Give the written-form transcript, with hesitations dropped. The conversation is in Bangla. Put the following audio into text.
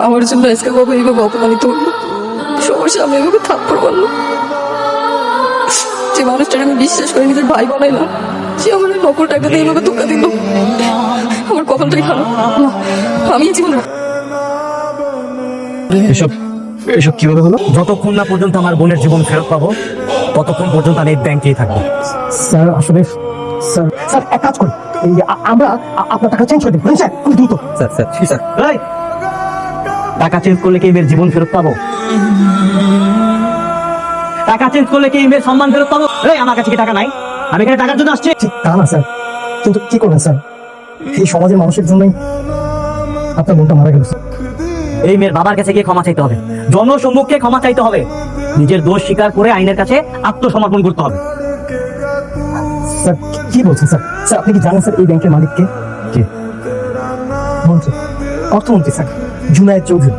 আমার জন্য আজকে বাবা এইভাবে অপমানিত হলো, সবার সামনে এভাবে থাপ্পড় মারলো। যে মানুষটাকে আমি বিশ্বাস করে নিজের ভাই বানাইলাম, সে আমার নকল টাকা দিয়ে এইভাবে ধোকা দিল। আমার কপালটাই খারাপ। না, আমি এই জীবনে এসব এসব কিভাবে হলো? যতক্ষণ না পর্যন্ত আমার বোনের জীবন ফেরত পাবো ততক্ষণ পর্যন্ত আমি এই ব্যাংকেই থাকবো। স্যার আসলে স্যার স্যার এক কাজ করি, আমরা আপনার টাকা চেঞ্জ করে দিই স্যার, খুব দ্রুত। স্যার এই, টাকা চেঞ্জ করলে কি এই মেয়ের জীবন ফেরত পাবো? টাকা চেঞ্জ করলে কি এই মেয়ের সম্মান ফেরত পাবো? এই, আমার কাছে কি টাকা নাই? আমি এখানে টাকার জন্য আসছি। ঠিক তা না স্যার, কিন্তু কি করবেন স্যার, এই সমাজের মানুষের জন্যই আপনার বোনটা মারা গেল স্যার। এই মেয়ের বাবার কাছে গিয়ে ক্ষমা চাইতে হবে, জনসম্মুখে ক্ষমা চাইতে হবে, নিজের দোষ স্বীকার করে আইনের কাছে আত্মসমর্পণ করতে হবে। স্যার কি বলছেন স্যার? স্যার আপনি কি জানেন স্যার এই ব্যাংকের মালিককে? কে? মন্ত্রী, অর্থমন্ত্রী স্যার, জুনায়েদ চৌধুরী।